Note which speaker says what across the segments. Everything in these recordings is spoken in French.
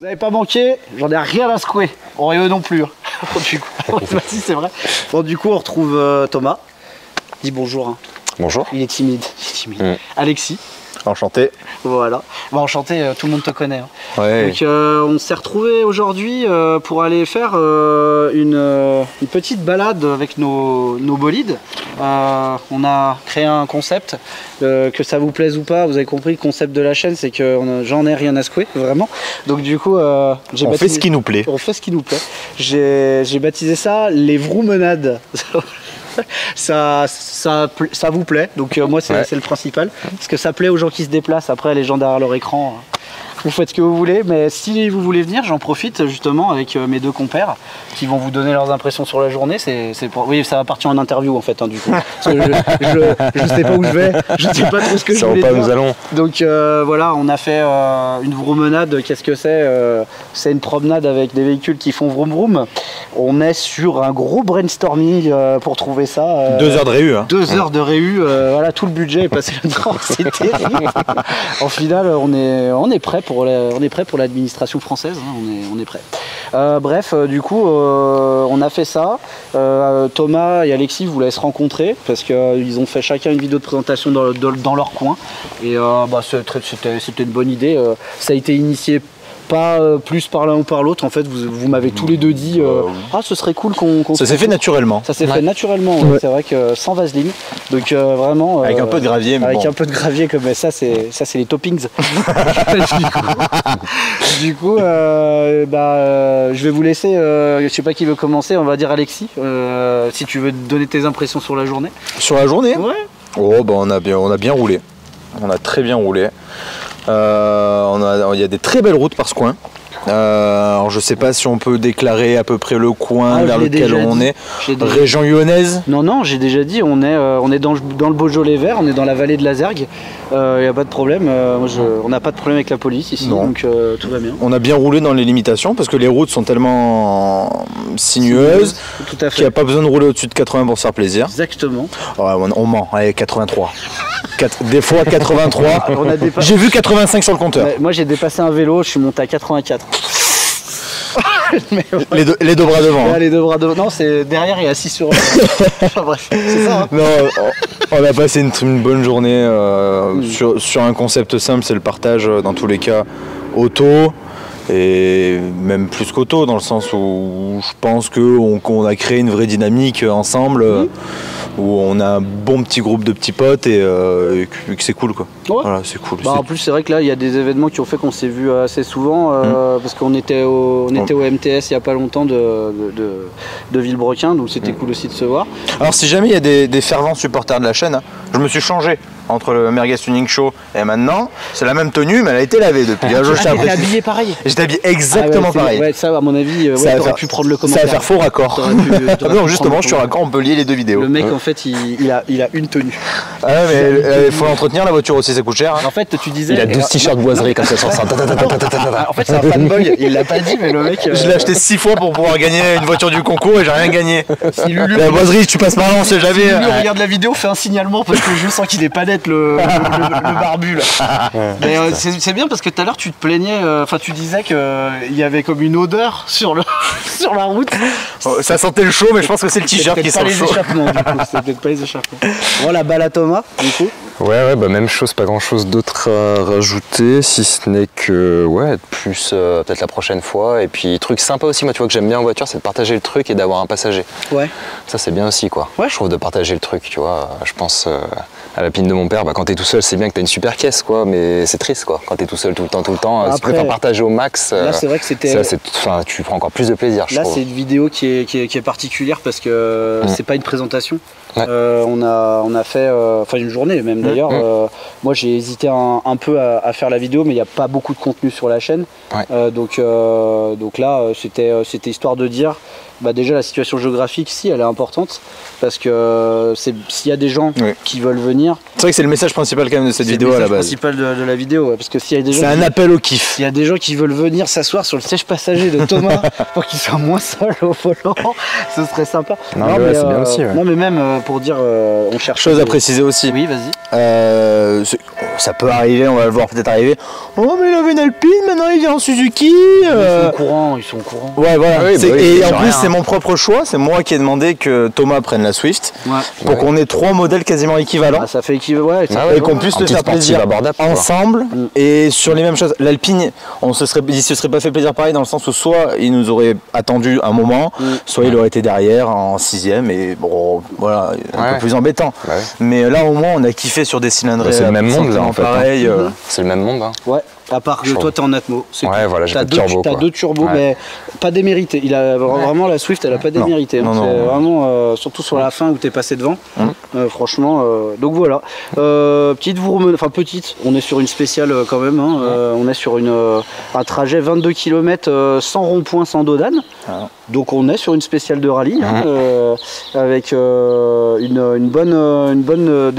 Speaker 1: Vous n'avez pas manqué, j'en ai rien à secouer. Bon, et eux non plus. Du coup, c'est vrai. Bon, du coup, on retrouve Thomas. Dis bonjour. Hein.
Speaker 2: Bonjour.
Speaker 1: Il est timide. Alexis.
Speaker 2: Enchanté.
Speaker 1: Voilà. Bon, enchanté, tout le monde te connaît. Hein.
Speaker 2: Ouais.
Speaker 1: Donc, on s'est retrouvés aujourd'hui pour aller faire une petite balade avec nos bolides. On a créé un concept, que ça vous plaise ou pas, vous avez compris, le concept de la chaîne, c'est que j'en ai rien à secouer, vraiment. Donc du coup,
Speaker 2: on fait ce qui nous plaît.
Speaker 1: On fait ce qui nous plaît. J'ai baptisé ça les Vroomenades. Ça vous plaît, donc moi c'est le principal, parce que ça plaît aux gens qui se déplacent. Après, les gens derrière leur écran, vous faites ce que vous voulez, mais si vous voulez venir, j'en profite justement avec mes deux compères qui vont vous donner leurs impressions sur la journée. Oui, ça va partir en interview en fait, hein, du coup. Parce que je sais pas où je vais, je sais pas trop ce que je voulais dire.
Speaker 2: Nous allons.
Speaker 1: Donc voilà, on a fait une vroomenade. Qu'est-ce que c'est? C'est une promenade avec des véhicules qui font vroom vroom. On est sur un gros brainstorming pour trouver ça.
Speaker 2: 2 heures de réu. Hein.
Speaker 1: 2 heures de réu, voilà, tout le budget est passé là-dedans. C'est terrible. En final, on est prêt pour l'administration française, hein, on est prêt. Bref, du coup, on a fait ça. Thomas et Alexis, vous laissez rencontrer parce qu'ils ont fait chacun une vidéo de présentation dans leur coin. Et c'était une bonne idée. Ça a été initié pas plus par l'un ou par l'autre. En fait, vous m'avez tous les deux dit ah, ce serait cool qu'on
Speaker 2: ça s'est fait naturellement.
Speaker 1: Ça s'est fait naturellement, ouais. C'est vrai que sans vaseline. Donc vraiment
Speaker 2: avec un peu de gravier, mais
Speaker 1: avec un peu de gravier, comme ça c'est les toppings. Du coup je vais vous laisser, je sais pas qui veut commencer, on va dire Alexis, si tu veux donner tes impressions sur la journée.
Speaker 2: Sur la journée?
Speaker 1: Ouais.
Speaker 2: Oh bah on a bien roulé. On a très bien roulé. Il y a des très belles routes par ce coin. Alors je sais pas si on peut déclarer à peu près le coin vers lequel on est. Région lyonnaise? Non,
Speaker 1: j'ai déjà dit, on est dans le Beaujolais vert, on est dans la vallée de la Zergue. Il n'y a pas de problème, on n'a pas de problème avec la police ici, donc tout va bien.
Speaker 2: On a bien roulé dans les limitations parce que les routes sont tellement sinueuses qu'il n'y a pas besoin de rouler au-dessus de 80 pour se faire plaisir.
Speaker 1: Exactement.
Speaker 2: Ouais, on ment, allez, 83. Des fois 83, j'ai vu 85 sur le compteur.
Speaker 1: Moi j'ai dépassé un vélo, je suis monté à 84.
Speaker 2: Les deux bras devant.
Speaker 1: Ouais, les deux bras devant. Non, c'est derrière et assis sur. Enfin bref, c'est ça. Hein.
Speaker 2: Non, on a passé une bonne journée sur un concept simple, c'est le partage dans tous les cas auto. Et même plus qu'auto, dans le sens où je pense qu'on a créé une vraie dynamique ensemble, où on a un bon petit groupe de petits potes et que c'est cool quoi. Ouais. Voilà, c'est cool.
Speaker 1: En plus c'est vrai que là il y a des événements qui ont fait qu'on s'est vu assez souvent, parce qu'on était au MTS il n'y a pas longtemps de Villebrequin, donc c'était cool aussi de se voir.
Speaker 2: Alors si jamais il y a des fervents supporters de la chaîne, je me suis changé entre le Merguez Tuning Show et maintenant, c'est la même tenue mais elle a été lavée depuis.
Speaker 1: T'es habillé pareil.
Speaker 2: J'étais habillé exactement pareil.
Speaker 1: Ouais, ça à mon avis, t'aurais pu prendre le commentaire.
Speaker 2: Ça va faire faux raccord. Non, justement, je suis raccord, on peut lier les deux vidéos.
Speaker 1: Le mec en fait il a une tenue.
Speaker 2: Ah mais il faut entretenir la voiture aussi, ça coûte cher. Hein.
Speaker 1: En fait tu disais...
Speaker 2: Il a 12 t-shirts boiseries comme ça sur ça.
Speaker 1: En fait c'est un fanboy, il l'a pas dit mais le mec...
Speaker 2: Je l'ai acheté 6 fois pour pouvoir gagner une voiture du concours et j'ai rien gagné. La boiserie, tu passes par là, on sait jamais.
Speaker 1: Si Lulu regarde la vidéo, fais un signalement parce que je sens qu'il est pas net le barbu là. Mais c'est bien parce que tout à l'heure tu te plaignais, enfin tu disais qu'il y avait comme une odeur sur la route.
Speaker 2: Ça sentait le chaud mais je pense que c'est le t-shirt qui sent le chaud.
Speaker 1: C'était peut-être pas les échappements. Bon, la balle à Thomas du coup.
Speaker 3: Ouais, bah même chose, pas grand chose d'autre à rajouter, si ce n'est que, être plus peut-être la prochaine fois. Et puis, truc sympa aussi, moi, tu vois, que j'aime bien en voiture, c'est de partager le truc et d'avoir un passager. Ouais. Ça, c'est bien aussi, quoi. Ouais. Je trouve de partager le truc, tu vois. Je pense à la pine de mon père, quand t'es tout seul, c'est bien que t'as une super caisse, quoi, mais c'est triste, quoi. Quand t'es tout seul tout le temps, après, si tu préfères partager au max,
Speaker 1: là, c'est vrai que c'était...
Speaker 3: tu prends encore plus de plaisir, je trouve.
Speaker 1: Là, c'est une vidéo qui est particulière parce que c'est pas une présentation. Ouais. On a fait une journée même d'ailleurs. Moi j'ai hésité un peu à faire la vidéo mais il n'y a pas beaucoup de contenu sur la chaîne. Donc là c'était histoire de dire déjà la situation géographique, si elle est importante, parce que s'il y a des gens qui veulent venir.
Speaker 2: C'est vrai que c'est le message principal quand même de cette vidéo à la base.
Speaker 1: C'est le message principal de la vidéo, parce que s'il y a des gens.
Speaker 2: C'est un appel au kiff.
Speaker 1: S'il y a des gens qui veulent venir s'asseoir sur le siège passager de Thomas pour qu'il soit moins seul au volant, ce serait sympa.
Speaker 3: Non mais c'est bien aussi.
Speaker 1: Non mais même pour dire, on cherche.
Speaker 2: Chose à préciser aussi.
Speaker 1: Oui, vas-y.
Speaker 2: Ça peut arriver, on va le voir peut-être arriver. Oh mais il avait une Alpine, maintenant il vient en Suzuki.
Speaker 1: Ils sont au courant.
Speaker 2: Ouais voilà. Et en plus c'est mon propre choix, c'est moi qui ai demandé que Thomas prenne la Swift pour qu'on ait 3 modèles quasiment équivalents.
Speaker 1: Ah, ça fait équivalent.
Speaker 2: Et qu'on puisse te faire plaisir ensemble et sur les mêmes choses. L'Alpine, il se serait pas fait plaisir pareil dans le sens où soit il nous aurait attendu un moment, soit il aurait été derrière en 6ème et bon voilà, un peu plus embêtant. Mais là au moins on a kiffé sur des cylindrées.
Speaker 3: C'est le même monde là en fait.
Speaker 2: Pareil.
Speaker 3: C'est le même monde.
Speaker 1: Ouais. À part que toi t'es en Atmo.
Speaker 3: Ouais voilà, j'ai pas de turbo.
Speaker 1: T'as 2 turbos mais pas démérité. Il a vraiment la Swift, elle a pas démérité.
Speaker 2: Non,
Speaker 1: c'est vraiment surtout sur la fin où t'es passé devant. Franchement, donc voilà. Petite, on est sur une spéciale quand même. On est sur un trajet 22 km sans rond-point, sans dodane. Donc on est sur une spéciale de rallye avec des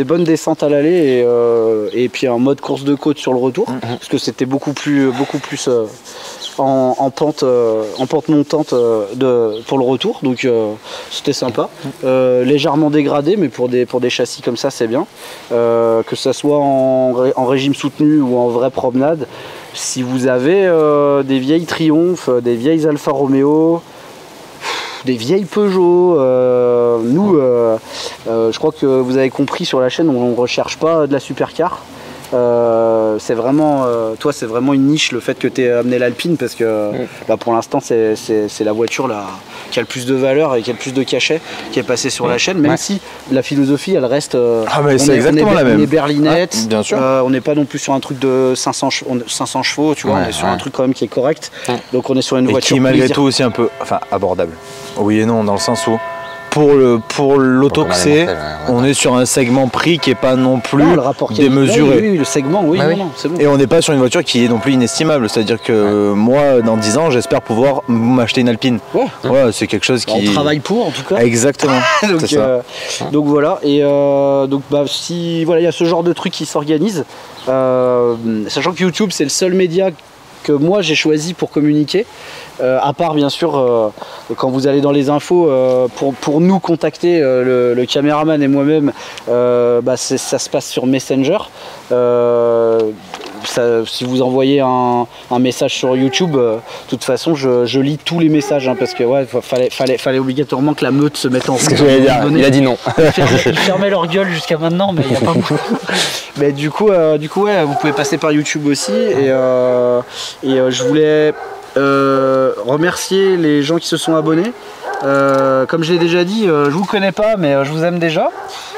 Speaker 1: bonnes descentes à l'aller et puis un mode course de côte sur le retour parce que c'était beaucoup plus en pente montante pour le retour, donc c'était sympa. Légèrement dégradé, mais pour des châssis comme ça c'est bien, que ça soit en régime soutenu ou en vraie promenade. Si vous avez des vieilles Triumph, des vieilles Alfa Romeo, des vieilles Peugeot, je crois que vous avez compris sur la chaîne, on ne recherche pas de la supercar. C'est vraiment, toi c'est vraiment une niche le fait que tu aies amené l'Alpine parce que pour l'instant c'est la voiture là, qui a le plus de valeur et qui a le plus de cachet qui est passée sur la chaîne, même si la philosophie elle reste
Speaker 2: c'est exactement la même.
Speaker 1: On est berlinette,
Speaker 2: bien sûr.
Speaker 1: On n'est pas non plus sur un truc de 500 chevaux, tu vois, on est sur un truc quand même qui est correct, donc on est sur une voiture
Speaker 2: qui est malgré tout aussi un peu abordable. Oui et non, dans le sens où pour l'auto que c'est, on est sur un segment prix qui n'est pas non plus démesuré.
Speaker 1: Oui, le segment, c'est bon.
Speaker 2: Et on n'est pas sur une voiture qui est non plus inestimable. C'est-à-dire que moi, dans 10 ans, j'espère pouvoir m'acheter une Alpine. C'est quelque chose qui...
Speaker 1: On travaille pour, en tout cas.
Speaker 2: Exactement.
Speaker 1: Donc voilà. Et si il y a ce genre de truc qui s'organise, sachant que YouTube, c'est le seul média que moi j'ai choisi pour communiquer. À part bien sûr quand vous allez dans les infos pour nous contacter le caméraman et moi-même ça se passe sur Messenger. Si vous envoyez un message sur YouTube, de toute façon je lis tous les messages parce que fallait obligatoirement que la meute se mette en route.
Speaker 3: Il a dit non.
Speaker 1: Ils fermaient leur gueule jusqu'à maintenant, mais il n'y a pas beaucoup. Mais du coup vous pouvez passer par YouTube aussi et je voulais remercier les gens qui se sont abonnés. Comme je l'ai déjà dit, je vous connais pas mais je vous aime déjà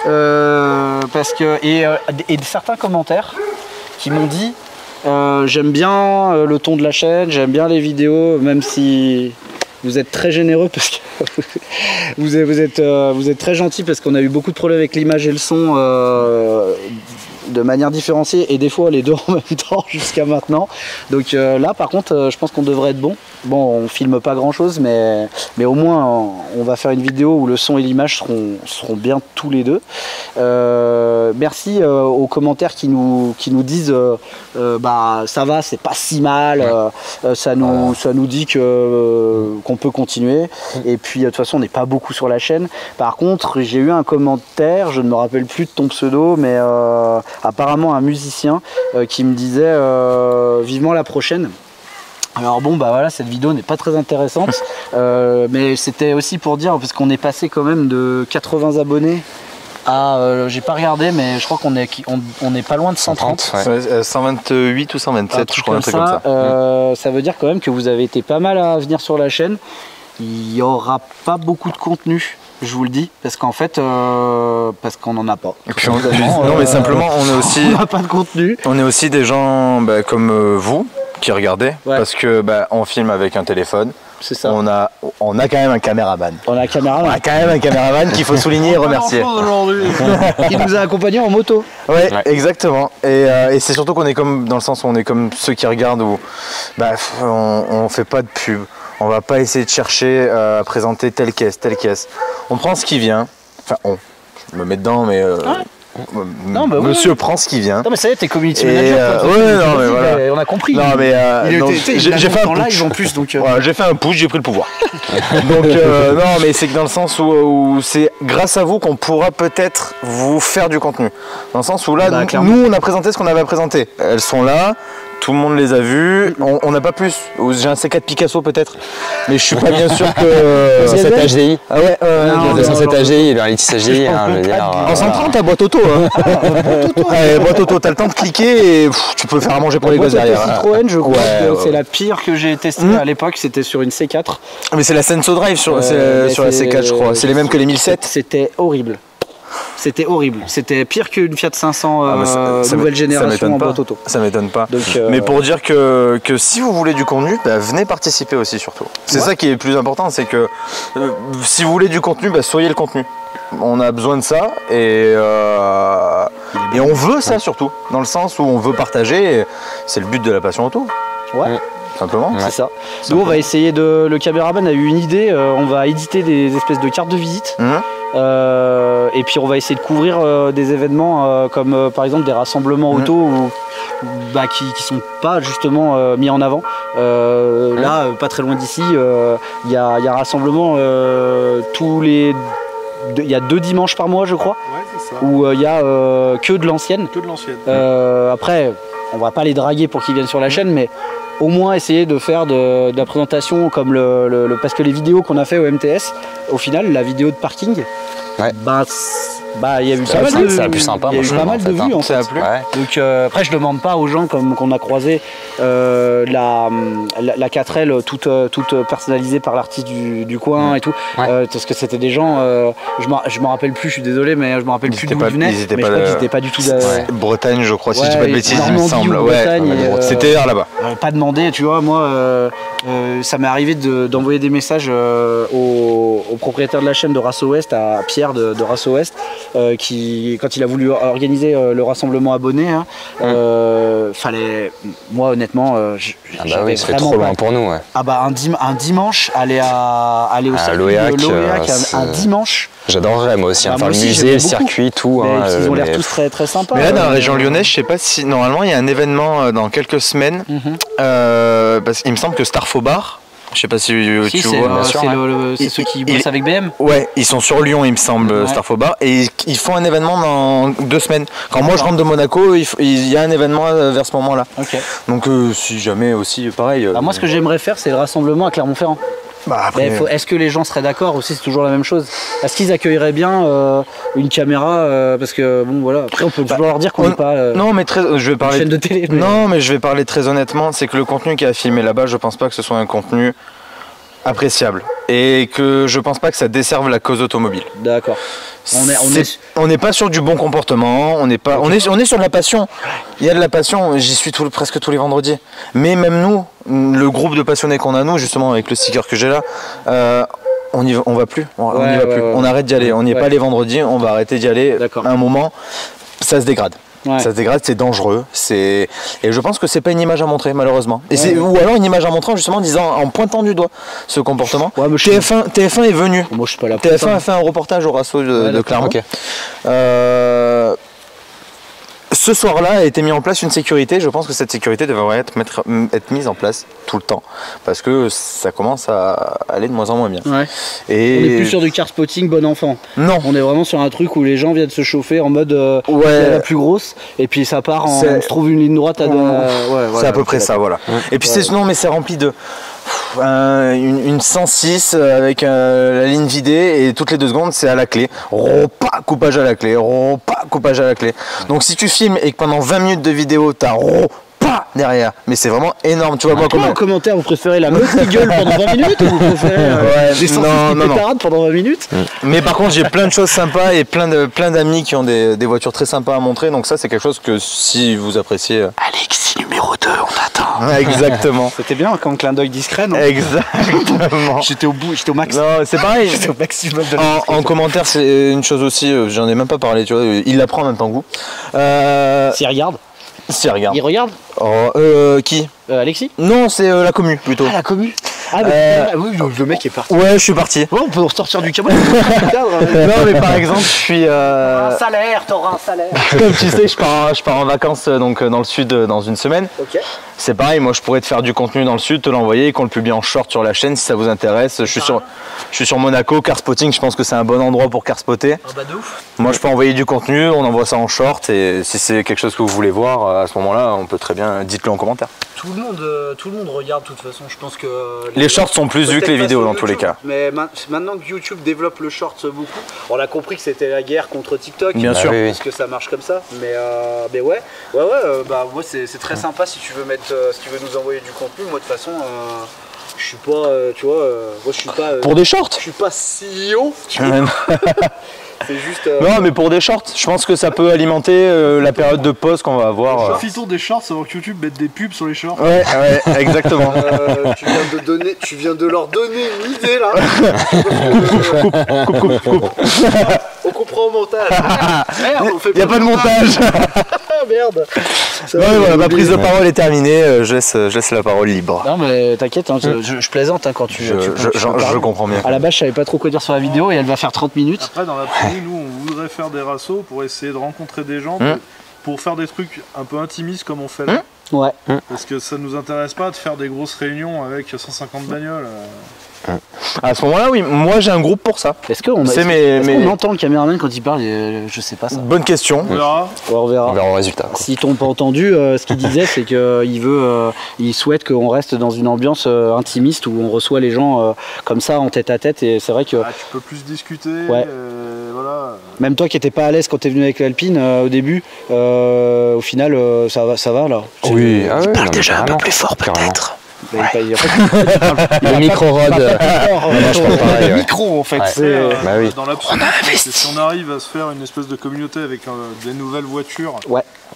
Speaker 1: parce que et certains commentaires qui m'ont dit j'aime bien le ton de la chaîne, j'aime bien les vidéos, même si vous êtes très généreux parce que vous êtes très gentil parce qu'on a eu beaucoup de problèmes avec l'image et le son de manière différenciée et des fois les deux en même temps jusqu'à maintenant. Donc là par contre je pense qu'on devrait être bon. Bon, on filme pas grand chose mais au moins on va faire une vidéo où le son et l'image seront bien tous les deux. Merci aux commentaires qui nous disent ça va, c'est pas si mal, ça nous dit qu'on peut continuer et puis de toute façon on n'est pas beaucoup sur la chaîne. Par contre j'ai eu un commentaire, je ne me rappelle plus de ton pseudo mais apparemment un musicien qui me disait vivement la prochaine. Alors bon cette vidéo n'est pas très intéressante mais c'était aussi pour dire parce qu'on est passé quand même de 80 abonnés à j'ai pas regardé mais je crois qu'on est pas loin de 130.
Speaker 2: 128 ou 127 je crois, un truc comme ça.
Speaker 1: Ça veut dire quand même que vous avez été pas mal à venir sur la chaîne. Il n'y aura pas beaucoup de contenu. Je vous le dis, parce qu'en fait, parce qu'on n'en a pas.
Speaker 2: Non, mais simplement,
Speaker 1: on n'a pas de contenu.
Speaker 2: On est aussi des gens comme vous qui regardez, parce que on filme avec un téléphone.
Speaker 1: C'est ça.
Speaker 2: On a quand même un caméraman.
Speaker 1: On a quand même un caméraman
Speaker 2: qu'il faut souligner et remercier.
Speaker 1: Qui nous a accompagnés en moto.
Speaker 2: Ouais, exactement. Et c'est surtout qu'on est comme dans le sens où on est comme ceux qui regardent où on fait pas de pub. On va pas essayer de chercher à présenter telle caisse. On prend ce qui vient. Enfin, je me mets dedans, mais
Speaker 1: non, bah,
Speaker 2: monsieur prend ce qui vient.
Speaker 1: Non mais ça y est, t'es community manager.
Speaker 2: Voilà.
Speaker 1: On a compris.
Speaker 2: Non mais j'ai fait un
Speaker 1: live en plus, donc.
Speaker 2: Voilà, j'ai fait un push, j'ai pris le pouvoir. Donc non mais c'est que dans le sens où c'est grâce à vous qu'on pourra peut-être vous faire du contenu. Dans le sens où là, nous on a présenté ce qu'on avait à présenter. Elles sont là. Tout le monde les a vus, on n'a pas plus. J'ai un C4 Picasso peut-être, mais je suis pas bien sûr que.
Speaker 3: 207 HDI.
Speaker 2: Ah ouais,
Speaker 3: 207 HDI, le Alitis HDI, je veux dire.
Speaker 2: En 130, t'as boîte auto. Boîte auto, t'as le temps de cliquer et tu peux faire à manger pour les gosses derrière.
Speaker 1: Citroën, je crois que c'est la pire que j'ai testée à l'époque, c'était sur une C4.
Speaker 2: Mais c'est la Senso Drive sur la C4, je crois. C'est les mêmes que les 1007.
Speaker 1: C'était horrible. C'était horrible, c'était pire qu'une Fiat 500 nouvelle génération en boîte auto.
Speaker 2: Ça m'étonne pas. Donc, mais pour dire que si vous voulez du contenu, venez participer aussi surtout. C'est ça qui est le plus important, c'est que si vous voulez du contenu, soyez le contenu. On a besoin de ça et on veut ça surtout, dans le sens où on veut partager, c'est le but de la passion auto.
Speaker 1: Ouais.
Speaker 2: Simplement.
Speaker 1: C'est ça. Nous on va essayer le caméraman a eu une idée, on va éditer des espèces de cartes de visite. Et puis on va essayer de couvrir des événements comme par exemple des rassemblements auto qui sont pas justement mis en avant. Là, pas très loin d'ici, il y a un rassemblement il y a 2 dimanches par mois je crois, où il y a que de l'ancienne. Après, on va pas les draguer pour qu'ils viennent sur la chaîne, mais au moins essayer de faire de la présentation comme parce que les vidéos qu'on a fait au MTS, au final, la vidéo de parking, il y a eu pas mal de vues.
Speaker 3: C'est la plus sympa,
Speaker 1: il y a eu pas mal de vues en fait. Donc après, je demande pas aux gens comme qu'on a croisé la 4L toute personnalisée par l'artiste du coin et tout, parce que c'était des gens, je m'en rappelle plus, je suis désolé, mais je me rappelle plus d'où ils venaient, mais je crois qu'ils étaient pas du tout
Speaker 2: Bretagne, je crois, si je dis pas de bêtises, il me semble. C'était vers là-bas.
Speaker 1: Pas demandé, tu vois, moi ça m'est arrivé d'envoyer des messages au propriétaire de la chaîne de Race Ouest, à Pierre de Race Ouest, qui, quand il a voulu organiser le rassemblement abonné, fallait, moi honnêtement, j'avais
Speaker 3: c'est trop loin pour nous.
Speaker 1: Un dimanche, aller au circuit de l'Oléac, un dimanche.
Speaker 3: J'adorerais moi aussi, faire le musée, le circuit, tout.
Speaker 1: Ils ont l'air tous très, très sympas.
Speaker 2: Mais là, dans la région lyonnaise, je sais pas si normalement il y a un événement dans quelques semaines. Parce qu'il me semble que Starfo Bar. Je sais pas si tu vois.
Speaker 1: C'est ceux qui bossent avec BM.
Speaker 2: Ouais, ils sont sur Lyon, il me semble, Starfo Bar, et ils font un événement dans 2 semaines. Quand moi je rentre de Monaco, il y a un événement vers ce moment-là. Donc si jamais aussi, pareil.
Speaker 1: Moi, ce que j'aimerais faire, c'est le rassemblement à Clermont-Ferrand. Est-ce que les gens seraient d'accord aussi? C'est toujours la même chose. Est-ce qu'ils accueilleraient bien une caméra parce que bon voilà. Après on peut toujours leur dire qu'on n'est pas
Speaker 2: non mais je vais parler
Speaker 1: chaîne de télé.
Speaker 2: Non mais je vais parler très honnêtement, c'est que le contenu qui a filmé là-bas, je pense pas que ce soit un contenu appréciable et que je pense pas que ça desserve la cause automobile.
Speaker 1: D'accord.
Speaker 2: On n'est pas sur du bon comportement, on est sur de la passion. Il y a de la passion, j'y suis presque tous les vendredis. Mais même nous, le groupe de passionnés qu'on a nous, justement avec le sticker que j'ai là, on va plus. On y va plus. On arrête d'y aller. On n'y est pas les vendredis, on va arrêter d'y aller. À un moment, ça se dégrade. Ça se dégrade, c'est dangereux. Et je pense que c'est pas une image à montrer, malheureusement. Ou alors une image à montrer justement en pointant du doigt ce comportement. TF1 est venu.
Speaker 1: Moi, je suis pas là.
Speaker 2: TF1 a fait un reportage au Rasso de Clermont. Ce soir-là a été mis en place une sécurité. Je pense que cette sécurité devrait être mise en place tout le temps parce que ça commence à aller de moins en moins bien.
Speaker 1: Et on n'est plus sur du car spotting bon enfant.
Speaker 2: Non.
Speaker 1: On est vraiment sur un truc où les gens viennent se chauffer en mode la plus grosse et puis ça part on se trouve une ligne droite à
Speaker 2: c'est à peu près ça, voilà. Et puis c'est rempli de une 106 avec la ligne vidée et toutes les 2 secondes c'est à la clé. Coupage à la clé. Coupage à la clé. Donc si tu filmes et que pendant 20 minutes de vidéo t'as derrière, mais c'est vraiment énorme, tu vois. Moi,
Speaker 1: en commentaire, vous préférez la meute qui gueule pendant 20 minutes ou vous préférez des sens qui pétaradent pendant 20 minutes?
Speaker 2: Mais par contre, j'ai plein de choses sympas et plein d'amis qui ont des voitures très sympas à montrer, donc ça c'est quelque chose que si vous appréciez.
Speaker 1: Alexis numéro 2, on t'attend.
Speaker 2: Exactement.
Speaker 1: C'était bien comme clin d'œil discret, non?
Speaker 2: Exactement.
Speaker 1: J'étais au bout, j'étais au max.
Speaker 2: Non, c'est pareil.
Speaker 1: J'étais au maximum de
Speaker 2: en commentaire, c'est une chose aussi, j'en ai même pas parlé, tu vois, il l'apprend en même temps que vous.
Speaker 1: S'il regarde.
Speaker 2: Si, regarde.
Speaker 1: Il regarde
Speaker 2: Qui
Speaker 1: Alexis?
Speaker 2: Non, c'est la commu plutôt.
Speaker 1: Ah, la commu. Ah, mais oui, le mec est parti.
Speaker 2: Ouais, je suis parti.
Speaker 1: Ouais, on peut sortir du câble.
Speaker 2: Non, mais par exemple, je suis.
Speaker 1: Un salaire, t'auras un salaire.
Speaker 2: Comme tu sais, je pars en vacances donc, dans le sud dans une semaine.
Speaker 1: Ok.
Speaker 2: C'est pareil, moi je pourrais te faire du contenu dans le sud, te l'envoyer et qu'on le publie en short sur la chaîne si ça vous intéresse. Je suis sur Monaco, car spotting, je pense que c'est un bon endroit pour car spotter.
Speaker 1: Ah bah de ouf.
Speaker 2: Moi je peux envoyer du contenu, on envoie ça en short et si c'est quelque chose que vous voulez voir, à ce moment-là, on peut très bien, dites-le en commentaire.
Speaker 1: Tout le monde regarde de toute façon, je pense que...
Speaker 2: Les shorts sont plus vus que les vidéos dans tous les cas.
Speaker 1: Mais maintenant que YouTube développe le short beaucoup, on a compris que c'était la guerre contre TikTok.
Speaker 2: Bien sûr.
Speaker 1: Parce que ça marche comme ça. Mais ouais, bah moi c'est très sympa si tu veux si tu veux nous envoyer du contenu. Moi de toute façon, je suis pas, tu vois, moi je suis pas...
Speaker 2: Pour des shorts.
Speaker 1: Je suis pas CEO. C'est juste.
Speaker 2: Non, mais pour des shorts, je pense que ça peut alimenter la période de pause qu'on va avoir.
Speaker 4: Profitons des shorts avant que YouTube mette des pubs sur les shorts.
Speaker 2: Ouais, exactement.
Speaker 1: Tu viens de leur donner une idée là.
Speaker 2: Coupe.
Speaker 1: On coupera au montage. Merde, on fait
Speaker 2: y a pas de montage.
Speaker 1: Merde.
Speaker 2: Ouais, voilà, ma prise de parole est terminée. Je laisse la parole libre.
Speaker 1: Non mais t'inquiète, hein, je plaisante hein, quand tu.
Speaker 2: Je comprends bien.
Speaker 1: À la base, je savais pas trop quoi dire sur la vidéo et elle va faire 30 minutes.
Speaker 4: Après, dans l'absolu, nous, on voudrait faire des rassos pour essayer de rencontrer des gens, pour faire des trucs un peu intimistes comme on fait là.
Speaker 1: Ouais.
Speaker 4: Parce que ça nous intéresse pas de faire des grosses réunions avec 150 bagnoles.
Speaker 2: À ce moment-là, oui, moi j'ai un groupe pour ça.
Speaker 1: Est-ce qu'on entend le caméraman quand il parle? Je sais pas ça.
Speaker 2: Bonne question.
Speaker 4: On verra.
Speaker 1: On verra.
Speaker 3: On verra le résultat.
Speaker 1: Si t'ont pas entendu, ce qu'il disait, c'est qu'il souhaite qu'on reste dans une ambiance intimiste où on reçoit les gens comme ça en tête à tête. Et c'est vrai que.
Speaker 4: Tu peux plus discuter.
Speaker 1: Ouais.
Speaker 4: Voilà.
Speaker 1: Même toi qui étais pas à l'aise quand t'es venu avec l'Alpine au début, au final ça va là.
Speaker 3: Oui,
Speaker 1: Tu parles déjà un peu plus fort peut-être.
Speaker 3: Le micro-rod.
Speaker 1: Le micro en fait.
Speaker 4: Dans l'absolu, si on arrive à se faire une espèce de communauté avec des nouvelles voitures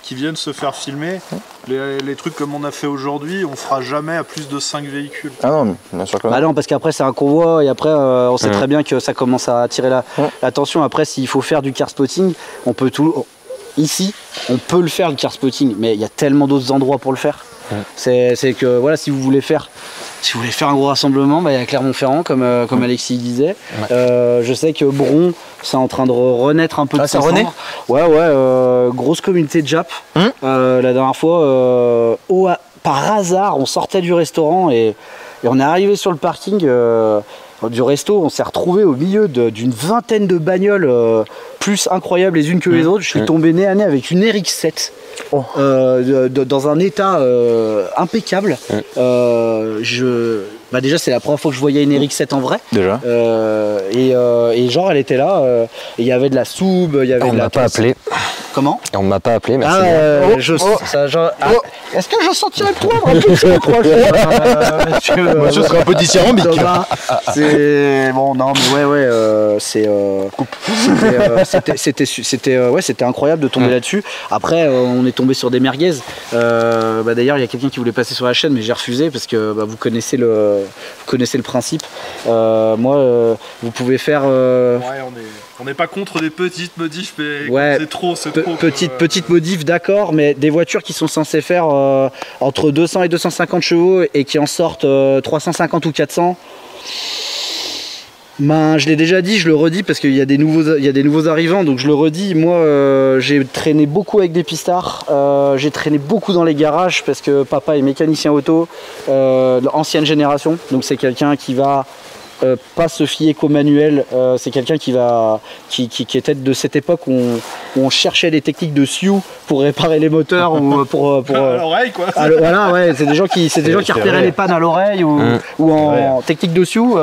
Speaker 4: qui viennent se faire filmer, les trucs comme on a fait aujourd'hui, on fera jamais à plus de 5 véhicules.
Speaker 2: Ah non, bien sûr que non.
Speaker 1: Bah non, parce qu'après c'est un convoi et après on sait très bien que ça commence à attirer l'attention. Après, s'il faut faire du car spotting, on peut tout. Ici, on peut le faire le car spotting, mais il y a tellement d'autres endroits pour le faire. C'est que voilà, si vous voulez faire un gros rassemblement, il y a Clermont-Ferrand comme Alexis disait. Je sais que Bron, c'est en train de renaître un peu de
Speaker 2: ça
Speaker 1: renaît. Ouais, grosse communauté de Jap. La dernière fois, par hasard, on sortait du restaurant et on est arrivé sur le parking du resto. On s'est retrouvé au milieu d'une vingtaine de bagnoles plus incroyables les unes que les autres. Je suis tombé nez à nez avec une RX-7. Dans un état impeccable. Déjà c'est la première fois que je voyais une RX-7 en vrai.
Speaker 2: Déjà.
Speaker 1: Et genre elle était là. Il y avait de la soupe, il y avait
Speaker 3: on
Speaker 1: de la.
Speaker 3: m'a pas appelé.
Speaker 1: Comment?
Speaker 3: Et on ne m'a pas appelé, merci.
Speaker 1: Est-ce que je sentirais le poivre un peu trop proche?
Speaker 2: Ce serait un peu dithyrambique.
Speaker 1: C'est bon, non, mais c'était incroyable de tomber là-dessus. Après, on est tombé sur des merguez. D'ailleurs, il y a quelqu'un qui voulait passer sur la chaîne, mais j'ai refusé parce que vous connaissez le principe. Moi, vous pouvez faire.
Speaker 4: On n'est pas contre des petites modifs, mais c'est trop.
Speaker 1: Petites modifs, d'accord, mais des voitures qui sont censées faire entre 200 et 250 chevaux et qui en sortent 350 ou 400. Je l'ai déjà dit, je le redis parce qu'il y a des nouveaux arrivants, donc je le redis. Moi, j'ai traîné beaucoup avec des pistards, j'ai traîné beaucoup dans les garages parce que papa est mécanicien auto, ancienne génération, donc c'est quelqu'un qui va pas se fier qu'au manuel, c'est quelqu'un qui était de cette époque où on cherchait des techniques de Sioux pour réparer les moteurs ou pour
Speaker 4: à l'oreille quoi.
Speaker 1: Voilà, ouais, c'est des gens qui repéraient les pannes à l'oreille ou en technique de Sioux,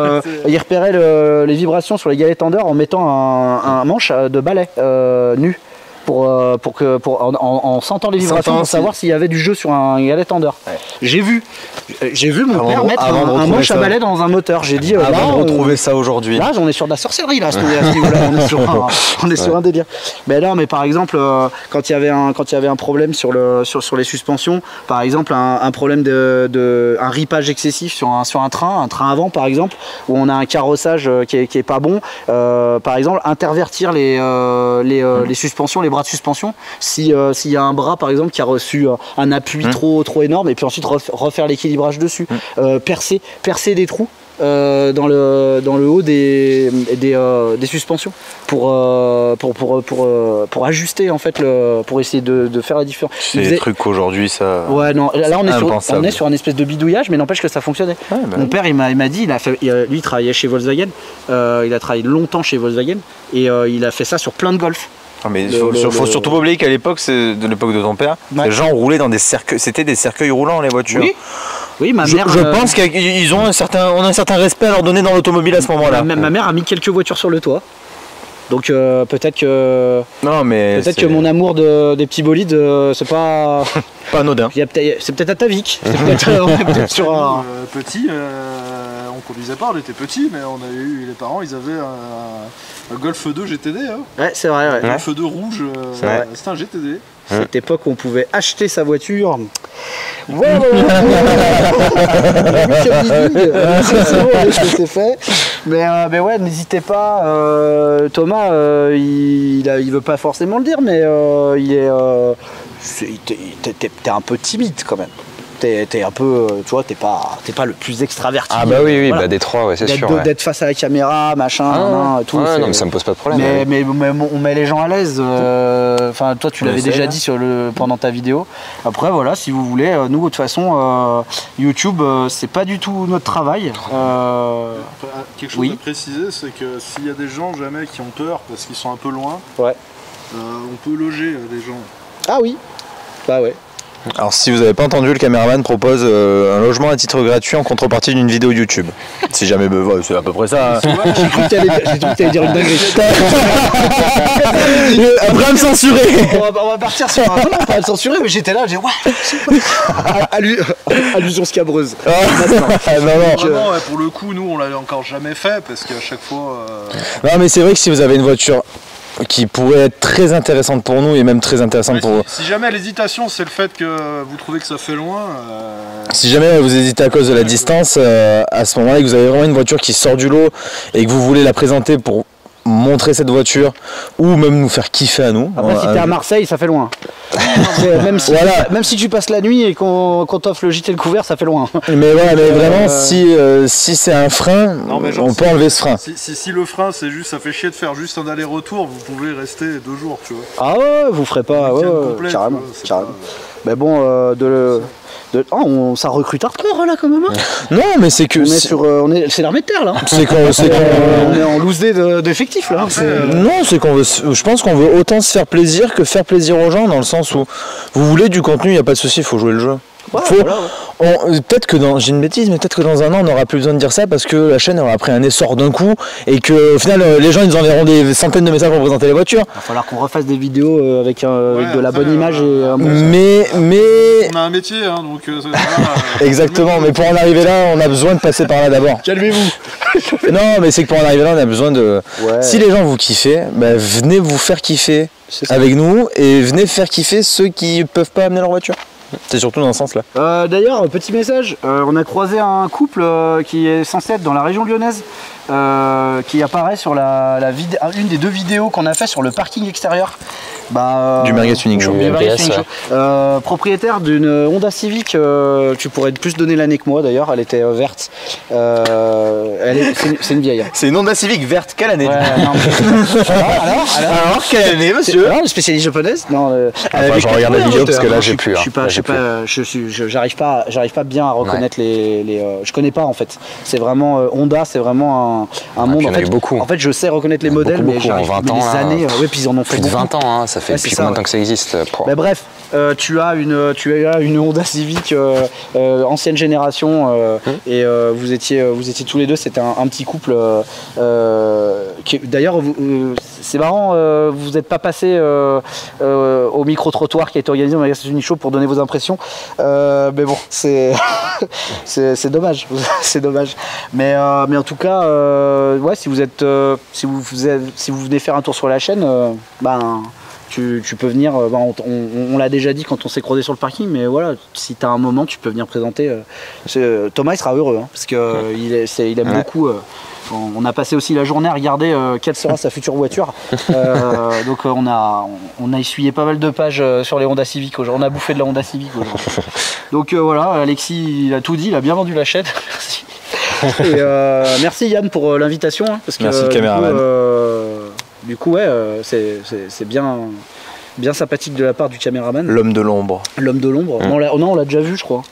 Speaker 1: ils repéraient les vibrations sur les galets tendeurs en mettant un manche de balai nu. En sentant les vibrations pour savoir s'il y avait du jeu sur un galet tendeur. J'ai vu mon père mettre un manche à balai dans un moteur. J'ai dit
Speaker 2: avant de retrouver ça aujourd'hui.
Speaker 1: Là, on est sur de la sorcellerie là, à ce niveau-là. On est sur un délire. Mais là, par exemple, quand il y avait un problème sur les suspensions, par exemple un problème un ripage excessif sur un train avant par exemple, où on a un carrossage qui est pas bon, par exemple intervertir les suspensions, les bras bras de suspension. S'il y a un bras par exemple qui a reçu un appui trop énorme, et puis ensuite refaire l'équilibrage dessus, percer des trous dans le haut des suspensions pour ajuster en fait pour essayer de faire la différence.
Speaker 2: C'est des trucs qu'aujourd'hui ça.
Speaker 1: Ouais, non, là on est sur un espèce de bidouillage, mais n'empêche que ça fonctionnait. Ouais, bah mon père il m'a dit, lui il travaillait chez Volkswagen, il a travaillé longtemps chez Volkswagen et il a fait ça sur plein de Golf.
Speaker 2: Ah mais faut surtout pas oublier qu'à l'époque, c'est de l'époque de ton père, les gens roulaient dans des cercueils, c'était des cercueils roulants les voitures.
Speaker 1: Oui, ma mère.
Speaker 2: Je pense qu'ils ont on a un certain respect à leur donner dans l'automobile à ce moment-là.
Speaker 1: Ma mère a mis quelques voitures sur le toit. Donc peut-être que.
Speaker 2: Non mais.
Speaker 1: Peut-être que mon amour des petits bolides, c'est pas.
Speaker 2: Pas anodin.
Speaker 1: C'est peut-être atavique. C'est peut-être sur un.
Speaker 4: Petit, on conduisait pas, on était petit, mais on a eu les parents, ils avaient un Golf 2 GTD. Hein.
Speaker 1: Ouais, c'est vrai. Ouais.
Speaker 4: Golf 2 rouge, c'était un GTD.
Speaker 1: Cette époque où on pouvait acheter sa voiture. Voilà. C'est bon, c'est fait. Mais ouais, n'hésitez pas. Thomas, il veut pas forcément le dire, mais t'es un peu timide quand même. T'es un peu, tu vois, t'es pas le plus extraverti.
Speaker 3: Ah bah oui, voilà. Bah des trois, ouais, c'est sûr.
Speaker 1: D'être face à la caméra, machin, tout.
Speaker 3: Ouais, non, mais ça me pose pas de problème.
Speaker 1: Mais on met les gens à l'aise. Enfin, toi, tu l'avais déjà dit pendant ta vidéo. Après, voilà, si vous voulez, nous, de toute façon, YouTube, c'est pas du tout notre travail.
Speaker 4: Quelque chose à préciser, c'est que s'il y a des gens jamais qui ont peur parce qu'ils sont un peu loin,
Speaker 1: on
Speaker 4: peut loger des gens.
Speaker 1: Ah oui, bah ouais.
Speaker 2: Alors si vous n'avez pas entendu, le caméraman propose un logement à titre gratuit en contrepartie d'une vidéo YouTube. Si jamais, c'est à peu près ça.
Speaker 1: J'ai cru que t'allais dire une dinguerie.
Speaker 2: Après à me censurer.
Speaker 1: On va partir sur un... Non, pas à me censurer, mais j'étais là, j'ai dit allusion scabreuse.
Speaker 4: Vraiment, pour le coup, nous on l'a encore jamais fait parce qu'à chaque fois...
Speaker 2: Non mais c'est vrai que si vous avez une voiture qui pourrait être très intéressante pour nous et même très intéressante pour vous.
Speaker 4: Si jamais l'hésitation c'est le fait que vous trouvez que ça fait loin...
Speaker 2: Si jamais vous hésitez à cause de la distance, à ce moment-là, que vous avez vraiment une voiture qui sort du lot et que vous voulez la présenter pour montrer cette voiture ou même nous faire kiffer à nous.
Speaker 1: Après si t'es à Marseille, ça fait loin. Même si tu passes la nuit et qu'on t'offre le gîte et le couvert, ça fait loin.
Speaker 2: Mais ouais, mais vraiment, si c'est un frein, on peut enlever ce frein.
Speaker 4: Si le frein, c'est juste, ça fait chier de faire juste un aller-retour, vous pouvez rester 2 jours, tu vois.
Speaker 1: Ah ouais, vous ferez pas, carrément. Mais bon, ça recrute hardcore là quand même. Hein.
Speaker 2: Non, mais c'est que
Speaker 1: c'est l'armée de terre là. On est en loose day d'effectifs là.
Speaker 2: Non, c'est qu'on veut. Je pense qu'on veut autant se faire plaisir que faire plaisir aux gens, dans le sens où vous voulez du contenu, il n'y a pas de souci, il faut jouer le jeu. Peut-être que j'ai une bêtise, mais peut-être que dans un an on n'aura plus besoin de dire ça parce que la chaîne aura pris un essor d'un coup et que au final les gens ils nous enverront des centaines de messages pour présenter les voitures.
Speaker 1: Il va falloir qu'on refasse des vidéos avec de la bonne image et un bon
Speaker 2: mais
Speaker 4: on a un métier hein, donc
Speaker 2: exactement, mais pour en arriver là on a besoin de passer par là d'abord.
Speaker 1: Calmez-vous.
Speaker 2: Non mais c'est que pour en arriver là on a besoin de si les gens vous kiffez, venez vous faire kiffer avec nous et venez faire kiffer ceux qui peuvent pas amener leur voiture. C'est surtout dans ce sens-là.
Speaker 1: D'ailleurs, petit message, on a croisé un couple qui est censé être dans la région lyonnaise, qui apparaît sur une des 2 vidéos qu'on a fait sur le parking extérieur.
Speaker 2: Du Merguez Tuning Show.
Speaker 1: Propriétaire d'une Honda Civic, tu pourrais plus donner l'année que moi d'ailleurs, elle était verte. C'est une vieille. Hein.
Speaker 2: C'est une Honda Civic verte, quelle année?
Speaker 1: Alors,
Speaker 2: quelle année, monsieur?
Speaker 1: Non, spécialiste japonaise. Non,
Speaker 3: je regarde la vidéo parce que là j'ai plus.
Speaker 1: J'arrive pas bien à reconnaître les je connais pas en fait. C'est vraiment Honda, c'est vraiment un monde.
Speaker 3: En fait, beaucoup.
Speaker 1: En fait, je sais reconnaître les modèles, mais j'arrive pas des années. Puis ils en ont fait
Speaker 3: plus de 20 ans. Hein, ça fait depuis combien de temps que ça existe?
Speaker 1: Mais bref, tu as une Honda Civic ancienne génération et vous étiez tous les deux. C'était un petit couple. D'ailleurs, c'est marrant. Vous n'êtes pas passé au micro trottoir qui a été organisé au Merguez Tuning Show pour donner vos impressions. Mais bon, c'est dommage. C'est dommage. Mais en tout cas, si vous venez faire un tour sur la chaîne, tu peux venir. On l'a déjà dit quand on s'est croisé sur le parking, mais voilà, si tu as un moment, tu peux venir présenter. Thomas il sera heureux, hein, parce qu'il aime beaucoup. on a passé aussi la journée à regarder quelle sera sa future voiture. Donc on a essuyé pas mal de pages sur les Honda Civic aujourd'hui. On a bouffé de la Honda Civic aujourd'hui. Donc voilà, Alexis il a tout dit, il a bien vendu la chaîne. Merci. Et merci Yann pour l'invitation. Hein, parce que,
Speaker 2: merci le caméraman.
Speaker 1: Du coup ouais, c'est bien sympathique de la part du caméraman.
Speaker 2: L'homme de l'ombre.
Speaker 1: L'homme de l'ombre. On l'a déjà vu je crois.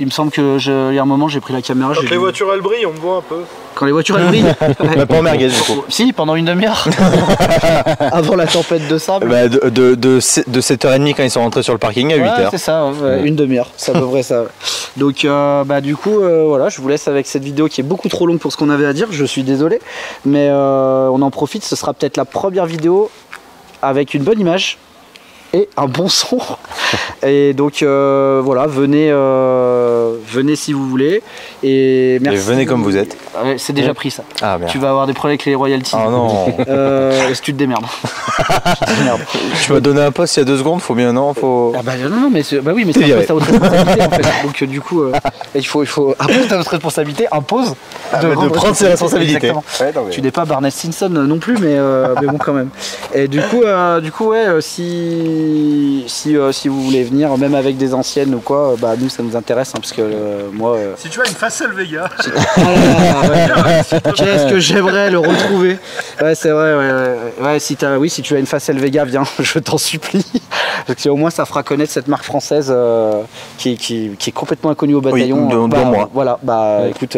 Speaker 1: Il me semble que il y a un moment j'ai pris la caméra.
Speaker 4: Quand les voitures elles brillent, on me voit un peu.
Speaker 1: Quand les voitures elles brillent.
Speaker 2: On n'a pas en merguez du coup.
Speaker 1: Si, pendant une demi-heure. Avant la tempête de sable.
Speaker 2: Bah, de 7h30 quand ils sont rentrés sur le parking à 8h.
Speaker 1: C'est ça, une demi-heure, c'est à peu près ça. Donc du coup voilà, je vous laisse avec cette vidéo qui est beaucoup trop longue pour ce qu'on avait à dire, je suis désolé. Mais on en profite, ce sera peut-être la première vidéo avec une bonne image et un bon son. Et donc voilà, venez si vous voulez. Et merci.
Speaker 2: Et venez comme vous êtes.
Speaker 1: C'est déjà pris ça.
Speaker 2: Ah, merde.
Speaker 1: Tu vas avoir des problèmes avec les royalties.
Speaker 2: Ah non.
Speaker 1: Si tu te démerdes.
Speaker 2: Tu m'as donné un poste il y a 2 secondes, faut bien non faut...
Speaker 1: Ah bah non mais c'est un poste à votre responsabilité en fait. Donc du coup il faut un poste à votre responsabilité impose
Speaker 2: de prendre ses responsabilités.
Speaker 1: Ouais, tu n'es pas Barney Stinson non plus mais bon quand même. Et du coup ouais si vous voulez venir même avec des anciennes ou quoi, nous ça nous intéresse hein, parce que moi
Speaker 4: si tu as une Facel Vega.
Speaker 1: Qu'est-ce que j'aimerais le retrouver. Ouais c'est vrai ouais si tu as une Facel Vega viens, je t'en supplie. Parce que au moins ça fera connaître cette marque française qui est complètement inconnue au bataillon.
Speaker 2: Oui, dont moi.
Speaker 1: Voilà, écoute,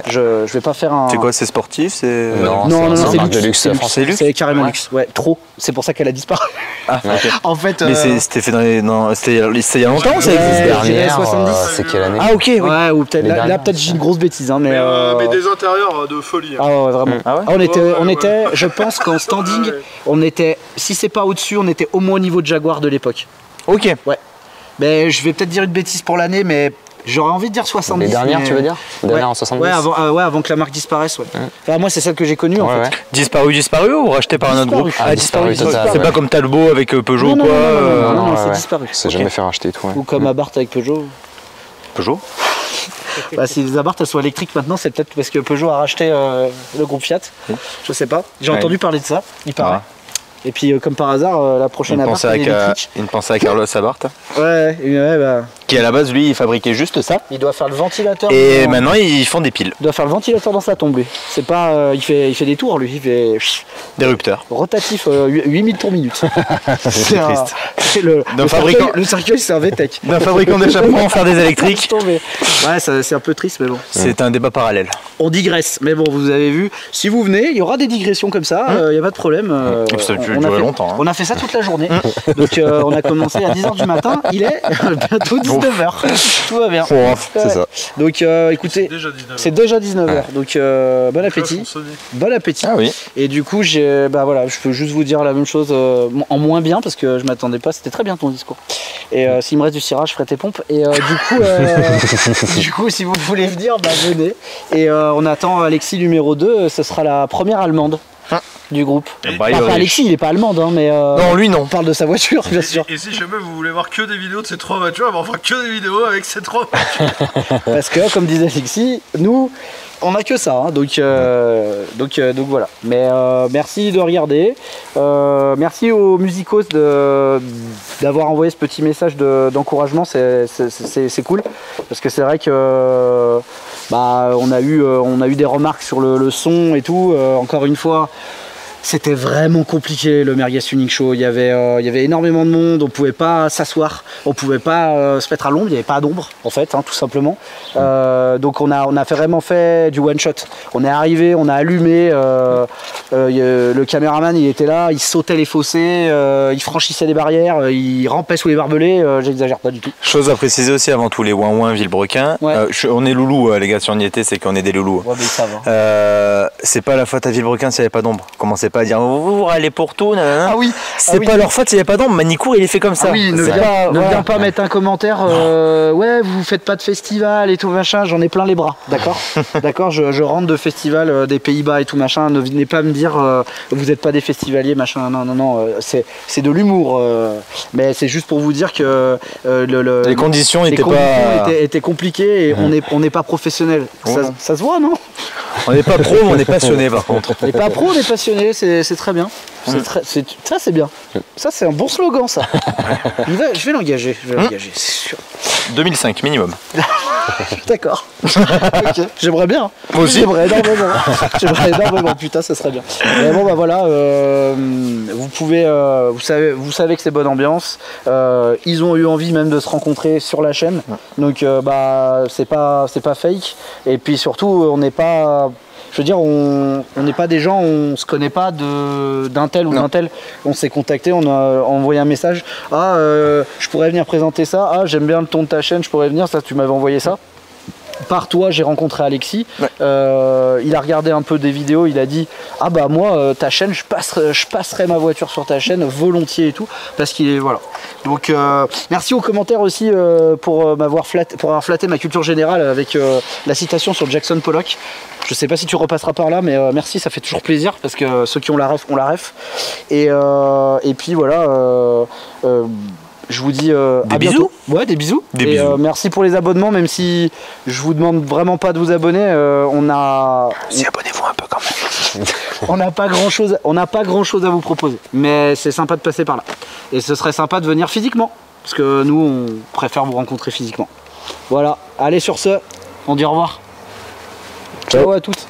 Speaker 1: je vais pas faire un.
Speaker 2: C'est quoi, c'est sportif,
Speaker 3: Non, c'est
Speaker 1: luxe,
Speaker 3: de luxe français.
Speaker 1: C'est carrément luxe. Ouais, trop. C'est pour ça qu'elle a disparu.
Speaker 2: Ah, okay.
Speaker 1: En fait.
Speaker 2: Mais c'était fait c'était il y a longtemps ou ça existe
Speaker 3: dernière
Speaker 1: 70.
Speaker 3: C'est quelle année?
Speaker 1: Ah ok, oui. Ouais, ou peut-être là peut-être j'ai une grosse bêtise hein, mais
Speaker 4: des intérieurs de folie. Hein.
Speaker 1: Ah ouais, vraiment. Ah ouais on était, je pense qu'en standing, on était, si c'est pas au-dessus, on était au moins au niveau de Jaguar de l'époque.
Speaker 2: Ok.
Speaker 1: Ouais. Mais je vais peut-être dire une bêtise pour l'année, mais j'aurais envie de dire 70.
Speaker 3: Les dernières, tu veux dire? Les dernières en 70?
Speaker 1: Ouais, avant que la marque disparaisse. Ouais. Enfin, moi, c'est celle que j'ai connue en fait. Ouais.
Speaker 2: Disparu ou racheté par un autre groupe?
Speaker 3: Disparu.
Speaker 2: C'est pas comme Talbot avec Peugeot ou quoi?
Speaker 1: Non, c'est disparu.
Speaker 3: C'est jamais fait racheter tout.
Speaker 1: Ou comme Abarth avec Peugeot.
Speaker 2: Peugeot?
Speaker 1: Si les Abarth elles sont électriques maintenant, c'est peut-être parce que Peugeot a racheté le groupe Fiat. Je sais pas. J'ai entendu parler de ça, il paraît. Et puis comme par hasard, la prochaine Abarth est électrique.
Speaker 2: Une pensée à Carlos Abarth.
Speaker 1: Ouais,
Speaker 2: qui à la base lui il fabriquait juste ça.
Speaker 1: Il doit faire le ventilateur.
Speaker 2: Et maintenant ils font des piles.
Speaker 1: Il doit faire le ventilateur dans sa tombe lui. C'est pas, il fait des tours lui, il fait
Speaker 2: des rupteurs.
Speaker 1: Rotatif 8000 tours minute.
Speaker 2: C'est triste.
Speaker 1: Le circuit c'est un VTEC.
Speaker 2: D'un fabricant d'échappement faire des électriques.
Speaker 1: Ouais, c'est un peu triste mais bon.
Speaker 2: C'est un débat parallèle.
Speaker 1: On digresse, mais bon vous avez vu. Si vous venez, il y aura des digressions comme ça, il n'y a pas de problème.
Speaker 2: Longtemps, hein.
Speaker 1: On a fait ça toute la journée. Donc on a commencé à 10h du matin, il est bientôt 19h. Tout va bien.
Speaker 2: C'est ça.
Speaker 1: Donc écoutez, c'est déjà 19h. Donc bon appétit. Bon appétit.
Speaker 2: Ah oui.
Speaker 1: Et du coup, je peux juste vous dire la même chose en moins bien parce que je m'attendais pas. C'était très bien ton discours. Et s'il me reste du cirage, je ferai tes pompes. Et du coup, si vous voulez venir, venez. Et on attend Alexis numéro 2. Ce sera la première allemande. Du groupe. Alexis il est pas allemande hein, mais
Speaker 2: non lui non.
Speaker 1: On parle de sa voiture bien sûr.
Speaker 4: Et si jamais vous voulez voir que des vidéos de ces 3 voitures, on fera que des vidéos avec ces 3 voitures.
Speaker 1: Parce que comme disait Alexis, nous on a que ça hein, donc voilà. Mais merci de regarder. Merci aux musicos d'avoir envoyé ce petit message d'encouragement, c'est cool. Parce que c'est vrai que on a eu des remarques sur le son et tout. Encore une fois, c'était vraiment compliqué le Merguez Tuning Show. Il y avait énormément de monde, on pouvait pas s'asseoir, on pouvait pas se mettre à l'ombre, il n'y avait pas d'ombre en fait, hein, tout simplement. Donc on a vraiment fait du one shot. On est arrivé, on a allumé, le caméraman il était là, il sautait les fossés, il franchissait des barrières, il rampait sous les barbelés, j'exagère pas du tout.
Speaker 2: Chose à préciser aussi avant tout, les ouin-ouin Villebrequin, on est loulous les gars, si on y était c'est qu'on est des loulous.
Speaker 1: Ouais, mais ils savent,
Speaker 2: c'est pas la faute à Villebrequin s'il n'y avait pas d'ombre. Commencez pas à dire vous râlez pour tout, nanana.
Speaker 1: Ah oui,
Speaker 2: c'est pas leur faute s'il n'y avait pas d'ombre. Manicourt il est fait comme ça.
Speaker 1: Ah oui, ne viens pas mettre un commentaire ouais vous faites pas de festival et tout machin, j'en ai plein les bras, d'accord. D'accord, je rentre de festival des Pays-Bas et tout machin, ne venez pas me dire vous n'êtes pas des festivaliers machin, non, c'est de l'humour, mais c'est juste pour vous dire que
Speaker 2: les conditions étaient
Speaker 1: compliquées et on n'est pas professionnel. Ça se voit non?
Speaker 2: On n'est pas pro, mais on est passionné par contre.
Speaker 1: On n'est pas pro, on est passionné, c'est très bien. Ça c'est bien. Ça c'est un bon slogan ça. Je vais l'engager, c'est sûr.
Speaker 2: 2005 minimum.
Speaker 1: D'accord. Okay. J'aimerais bien.
Speaker 2: Moi aussi.
Speaker 1: J'aimerais énormément. Putain, ça serait bien. Mais bon, bah voilà. Vous pouvez, vous savez que c'est bonne ambiance. Ils ont eu envie même de se rencontrer sur la chaîne. Donc, bah, c'est pas fake. Et puis surtout, on n'est pas. Je veux dire, on n'est pas des gens, on se connaît pas d'un tel ou d'un tel. On s'est contacté, on a envoyé un message. Ah, je pourrais venir présenter ça. Ah, j'aime bien le ton de ta chaîne, je pourrais venir. Ça, tu m'avais envoyé ça. Par toi, j'ai rencontré Alexis. Ouais. Il a regardé un peu des vidéos. Il a dit ah bah moi, ta chaîne, je passerai ma voiture sur ta chaîne volontiers et tout, parce qu'il est voilà. Donc merci aux commentaires aussi pour avoir flatté ma culture générale avec la citation sur Jackson Pollock. Je sais pas si tu repasseras par là, mais merci, ça fait toujours plaisir parce que ceux qui ont la ref ont la ref. Et puis voilà. Je vous dis
Speaker 2: des bisous.
Speaker 1: Ouais, des bisous. Merci pour les abonnements, même si je vous demande vraiment pas de vous abonner.
Speaker 2: Si abonnez-vous un peu quand même.
Speaker 1: On n'a pas grand chose à vous proposer, mais c'est sympa de passer par là. Et ce serait sympa de venir physiquement, parce que nous on préfère vous rencontrer physiquement. Voilà. Allez, sur ce, on dit au revoir. Ciao à toutes.